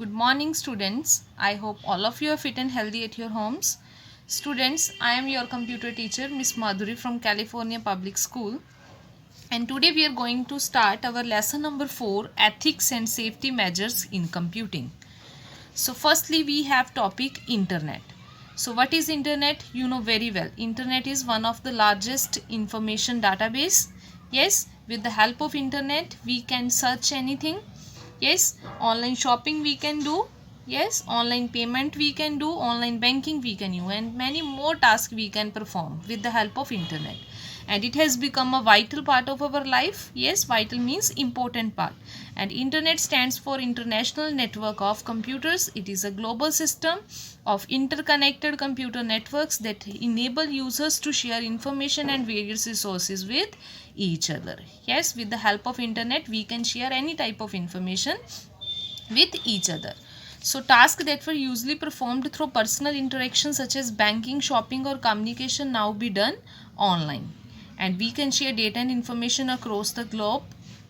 Good morning, students. I hope all of you are fit and healthy at your homes. Students, I am your computer teacher, Miss Madhuri from California Public School. And today we are going to start our lesson number 4, Ethics and Safety Measures in Computing. So firstly, we have topic Internet. So what is Internet? You know very well. Internet is one of the largest information database. Yes, with the help of Internet, we can search anything. Yes, online shopping we can do. Yes, online payment we can do, online banking we can do, and many more tasks we can perform with the help of Internet. And it has become a vital part of our life. Yes, vital means important part. And Internet stands for International Network of Computers. It is a global system of interconnected computer networks that enable users to share information and various resources with each other. Yes, with the help of Internet we can share any type of information with each other. So tasks that were usually performed through personal interaction such as banking, shopping or communication now be done online. And we can share data and information across the globe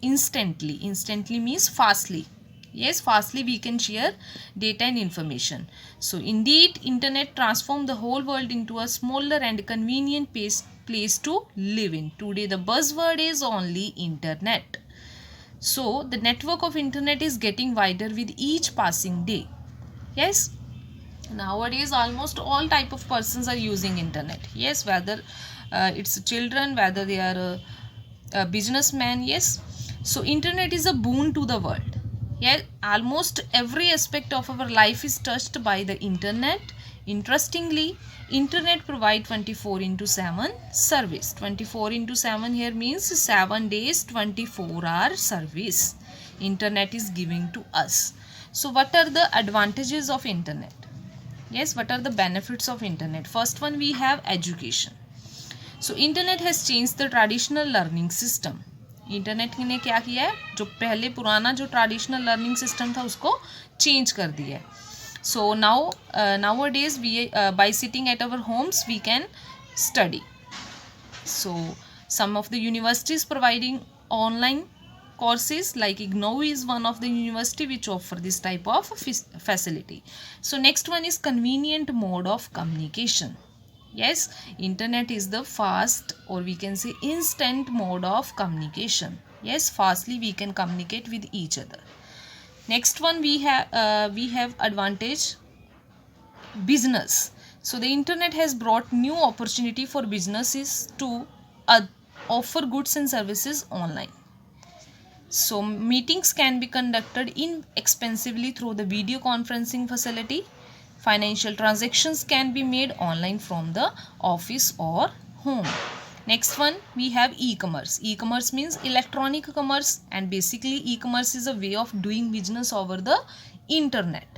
instantly. Instantly means fastly. Yes, fastly we can share data and information. So indeed, Internet transformed the whole world into a smaller and convenient place to live in. Today the buzzword is only Internet. So the network of Internet is getting wider with each passing day. Yes, nowadays almost all type of persons are using Internet. Yes, whether it's children, whether they are a businessman. Yes, so Internet is a boon to the world. Yeah, almost every aspect of our life is touched by the Internet. Interestingly, Internet provide 24 into 7 service. 24 into 7 here means 7 days 24-hour service Internet is giving to us. So what are the advantages of Internet? Yes, what are the benefits of Internet? First one, we have education. So Internet has changed the traditional learning system. Internet ने क्या किया है, जो पहले पुराना जो traditional learning system था उसको चेंज कर दिया है. सो nowadays we by sitting at our homes we can study. So some of the universities providing online courses like IGNOU is one of the university which offer this type of facility. So next one is convenient mode of communication. Yes, Internet is the fast or we can say instant mode of communication. Yes, fastly we can communicate with each other. Next one, we have advantage business. So the Internet has brought new opportunity for businesses to offer goods and services online. So meetings can be conducted inexpensively through the video conferencing facility. Financial transactions can be made online from the office or home. Next one, we have e-commerce. E-commerce means electronic commerce, and basically e-commerce is a way of doing business over the Internet.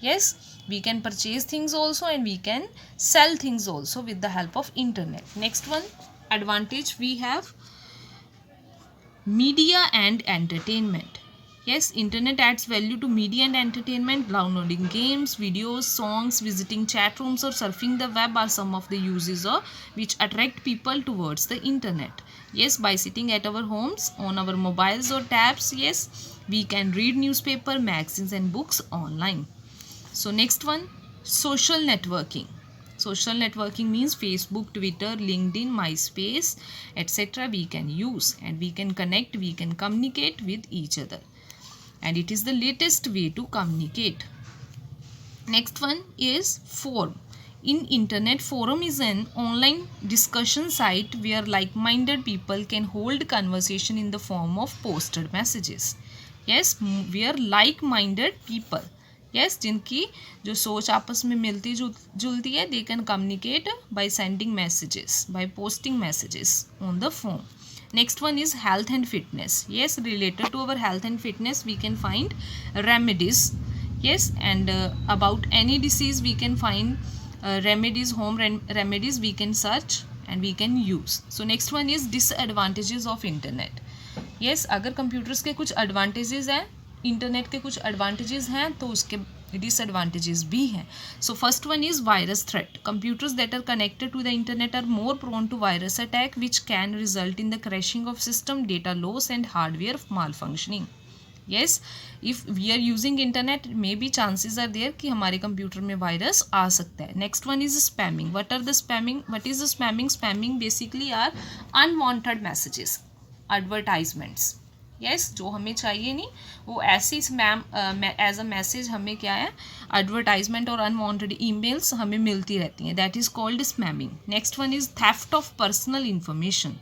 Yes, we can purchase things also and we can sell things also with the help of Internet. Next one, advantage, we have media and entertainment. Yes, Internet adds value to media and entertainment. Downloading games, videos, songs, visiting chat rooms or surfing the web are some of the uses which attract people towards the Internet. Yes, by sitting at our homes on our mobiles or tabs, yes, we can read newspaper, magazines and books online. So next one, social networking. Social networking means Facebook, Twitter, LinkedIn, MySpace, etc. we can use and we can connect, we can communicate with each other. And it is the latest way to communicate. Next one is forum. In Internet, forum is an online discussion site where like-minded people can hold conversation in the form of posted messages. Yes, where like-minded people, yes, जिनकी जो सोच आपस में मिलती जुलती है, they can communicate by sending messages, by posting messages on the phone. Next one is health and fitness. Yes, related to our health and fitness we can find remedies. Yes, and about any disease we can find remedies, home remedies we can search and we can use. So next one is disadvantages of Internet. Yes, अगर computers के कुछ advantages हैं, internet के कुछ advantages हैं तो उसके disadvantages भी हैं. So first one is virus threat. Computers that are connected to the internet are more prone to virus attack which can result in the crashing of system, data loss and hardware malfunctioning. yes, if we are using internet, maybe chances are there कि हमारे computer में virus आ सकता है. Next one is spamming. what is spamming? Spamming basically are unwanted messages, advertisements. yes, जो हमें चाहिए नहीं वो ऐसे स्पैम एज अ मैसेज हमें क्या है, एडवर्टाइजमेंट और अनवांटेड ईमेल्स हमें मिलती रहती हैं. That is called spamming. Next one is theft of personal information.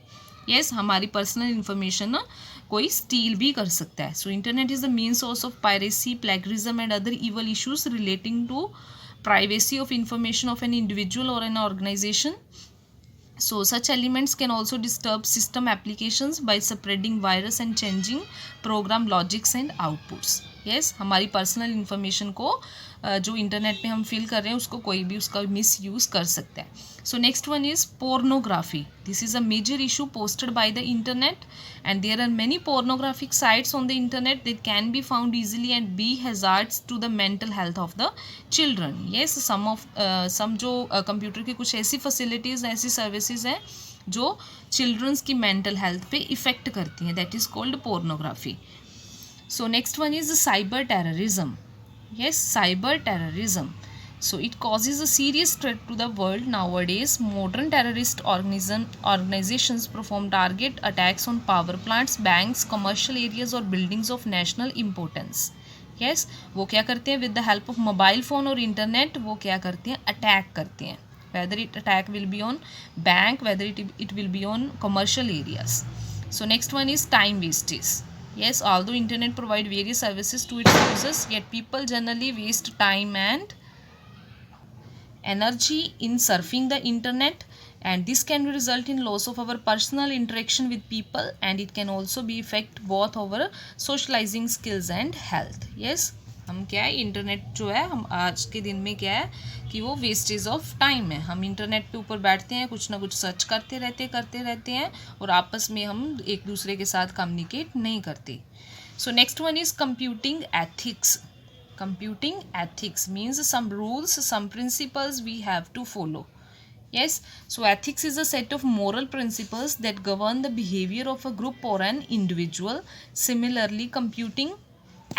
Yes, हमारी पर्सनल इन्फॉर्मेशन ना कोई स्टील भी कर सकता है. So internet is the main source of piracy, plagiarism and other evil issues relating to privacy of information of an individual or an organization. So such elements can also disturb system applications by spreading virus and changing program logics and outputs. yes, हमारी personal information को जो internet पे हम fill कर रहे हैं उसको कोई भी उसका मिस यूज़ कर सकता है. So next one is pornography. This is a major issue posted by the internet and there are many pornographic sites on the internet that can be found easily and be hazards to the mental health of the children. Yes, some जो computer की कुछ ऐसी facilities, ऐसी services हैं जो children's की mental health पे effect करती हैं. That is called pornography. So next one is cyber terrorism. Yes, cyber terrorism. So it causes a serious threat to the world nowadays. Modern terrorist organizations perform target attacks on power plants, banks, commercial areas or buildings of national importance. Yes, वो क्या करते हैं with the help of mobile phone और internet, वो क्या करते हैं, attack करते हैं. Whether it attack will be on bank, whether it will be on commercial areas. So next one is time wastage. Yes, although internet provide various services to its users, yet people generally waste time and energy in surfing the internet, and this can result in loss of our personal interaction with people, and it can also be affect both our socializing skills and health. Yes, हम क्या है, internet जो है हम आज के दिन में क्या है कि वो वेस्टेज ऑफ टाइम है. हम इंटरनेट पे ऊपर बैठते हैं, कुछ ना कुछ सर्च करते रहते हैं और आपस में हम एक दूसरे के साथ कम्युनिकेट नहीं करते. So next one is computing ethics. Computing ethics means some rules, some principles we have to follow. Yes, so ethics is a set of moral principles that govern the behavior of a group or an individual. Similarly, computing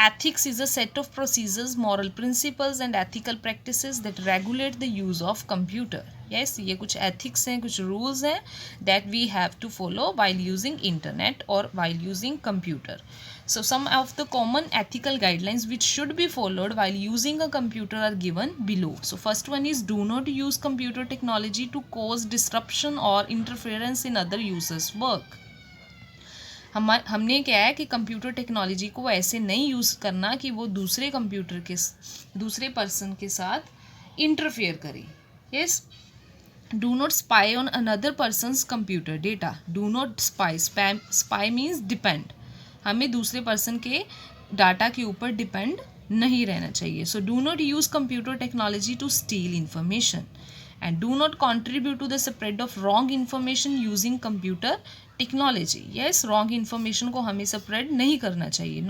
ethics is a set of procedures, moral principles and ethical practices that regulate the use of computer. Yes, ये कुछ ethics हैं, कुछ rules हैं that we have to follow while using internet or while using computer. So some of the common ethical guidelines which should be followed while using a computer are given below. So first one is do not use computer technology to cause disruption or interference in other users' work. हमने क्या है कि computer technology को ऐसे नहीं use करना कि वो दूसरे पर्सन के साथ इंटरफेयर करे. Yes, do not spy on another persons computer data. Do not spy. Spy means depend. हमें दूसरे पर्सन के डाटा के ऊपर डिपेंड नहीं रहना चाहिए. So do not use computer technology to steal information and do not contribute to the spread of wrong information using computer technology. yes, wrong information को हमें spread नहीं करना चाहिए,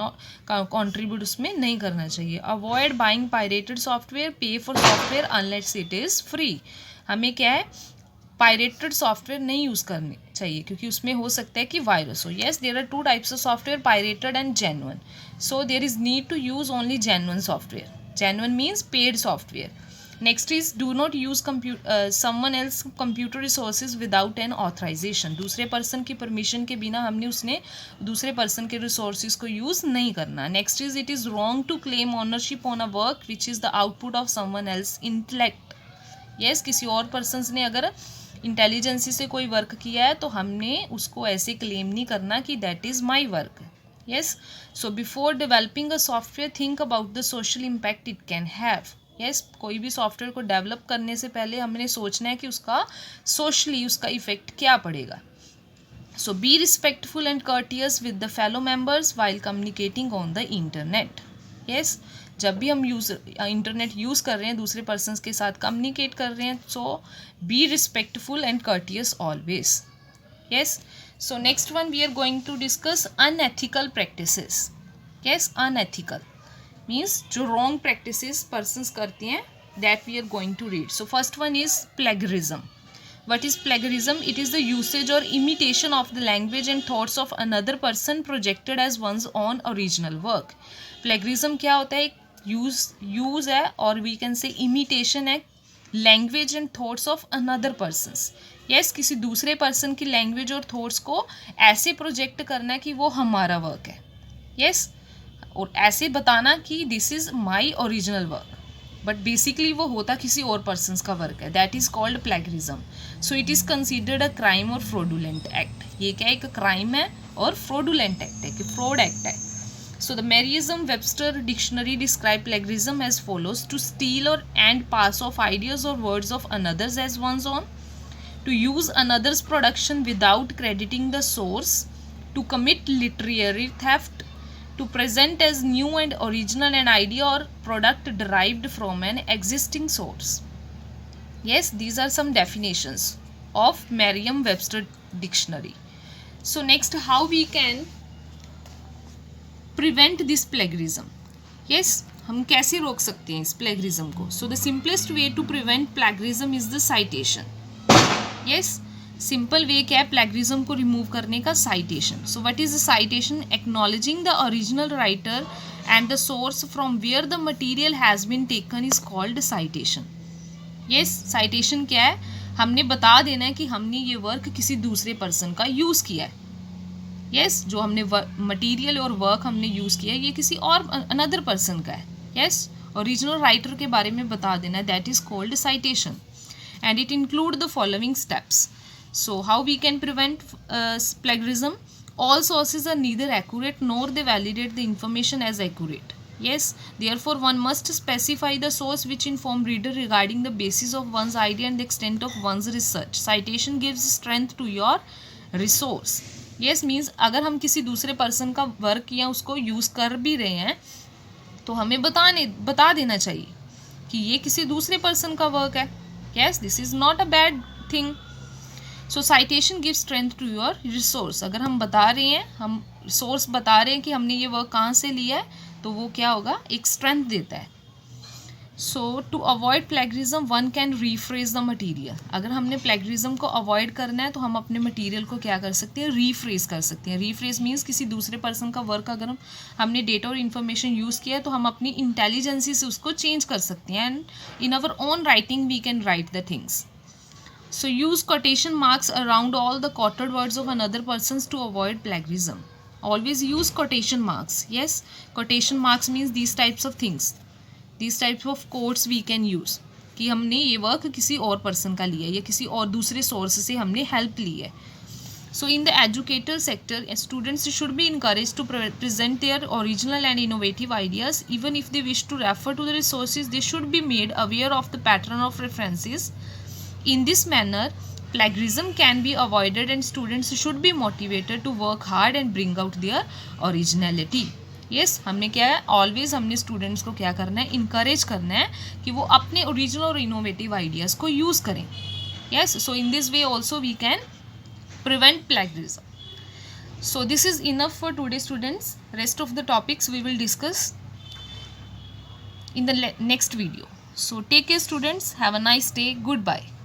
contribute उसमें नहीं करना चाहिए. avoid buying pirated software, pay for software unless it is free. हमें क्या है, पायरेटेड सॉफ्टवेयर नहीं यूज़ करने चाहिए क्योंकि उसमें हो सकता है कि वायरस हो. Yes, there are two types of software, pirated and genuine. So there is need to use only genuine software. Genuine means paid software. Next is do not use someone else computer resources without an authorization. दूसरे person की permission के बिना हमने दूसरे person के resources को use नहीं करना. Next is it is wrong to claim ownership on a work which is the output of someone else intellect. Yes, किसी और पर्सन ने अगर इंटेलिजेंसी से कोई वर्क किया है तो हमने उसको ऐसे क्लेम नहीं करना कि that is my work. Yes, so before developing a software think about the social impact it can have. Yes, कोई भी सॉफ्टवेयर को डेवलप करने से पहले हमने सोचना है कि उसका सोशली उसका इफेक्ट क्या पड़ेगा. So be respectful and courteous with the fellow members while communicating on the internet. Yes, जब भी हम इंटरनेट यूज़ कर रहे हैं, दूसरे पर्सन्स के साथ कम्युनिकेट कर रहे हैं, so be respectful and courteous always. Yes, so next one we are going to discuss unethical practices. Yes, unethical means जो रॉन्ग प्रैक्टिसेस पर्सन्स करते हैं, that we are going to read. So first one is plagiarism. What is plagiarism? It is the usage or imitation of the language and thoughts of another person projected as one's own original work. Plagiarism क्या होता है? Use है और we can say imitation है language and thoughts of another persons. Yes, किसी दूसरे person की language और थॉट्स को ऐसे प्रोजेक्ट करना है कि वो हमारा वर्क है. यस, और ऐसे बताना कि this is my original work, but basically वो होता किसी और पर्सन का वर्क है. That is called plagiarism. So it is considered a crime और फ्रॉडुलेंट एक्ट. ये क्या एक क्राइम है और फ्रॉडुलेंट एक्ट है कि फ्रॉड एक्ट है. So the Merriam-Webster dictionary describe plagiarism as follows: to steal और एंड पास ऑफ आइडियाज और words of another's as one's own, to use another's production without crediting the source, to commit literary theft, to present as new and original an idea or product derived from an existing source. Yes, these are some definitions of Merriam-Webster dictionary. So next, how we can prevent this plagiarism? Yes, हम कैसे रोक सकते हैं इस plagiarism को? So the simplest way to prevent plagiarism is the citation. Yes, simple way क्या है plagiarism को रिमूव करने का? Citation. So what is the citation? Acknowledging the original writer and the source from where the material has been taken is called citation. Yes, citation क्या है? हमने बता देना है कि हमने ये वर्क किसी दूसरे पर्सन का यूज़ किया है. यस, जो हमने मटेरियल और वर्क हमने यूज़ किया है ये किसी और अनदर पर्सन का है. यस, ओरिजिनल राइटर के बारे में बता देना है. That is called citation. And it include the following steps. So how we can prevent plagiarism? All sources are neither accurate nor they validate the information as accurate. Yes, therefore one must specify the source which inform reader regarding the basis of one's idea and the extent of one's research. Citation gives strength to your resource. Yes means अगर हम किसी दूसरे person का work या उसको use कर भी रहे हैं तो हमें बता देना चाहिए कि ये किसी दूसरे पर्सन का वर्क है. Yes, this is not a bad thing. So citation gives strength to your resource. अगर हम बता रहे हैं, हम source बता रहे हैं कि हमने ये वर्क कहाँ से लिया है, तो वो क्या होगा? एक strength देता है. So to avoid plagiarism, one can rephrase the material. अगर हमने plagiarism को avoid करना है तो हम अपने material को क्या कर सकते हैं? rephrase कर सकते हैं. rephrase means किसी दूसरे person का work अगर हमने data और information use किया है तो हम अपनी intelligence से उसको change कर सकते हैं. and in our own writing we can write the things. So use quotation marks around all the quoted words of another persons to avoid plagiarism. Always use quotation marks. Yes, quotation marks means these types of things. These types of quotes we can use कि हमने ये work किसी और person का लिया है या किसी और दूसरे सोर्स से हमने हेल्प ली है. So in the educator sector students should be encourage to present their original and innovative ideas. Even if they wish to refer to the resources they should be made aware of the pattern of references. In this manner plagiarism can be avoided and students should be motivated to work hard and bring out their originality. Yes, हमने क्या है? Always हमने students को क्या करना है? Encourage करना है कि वो अपने ओरिजिनल और इनोवेटिव आइडियाज़ को यूज़ करें. Yes, so in this way also we can prevent plagiarism. So this is enough for today students. Rest of the topics we will discuss in the next video. So take care students. Have a nice day. Goodbye.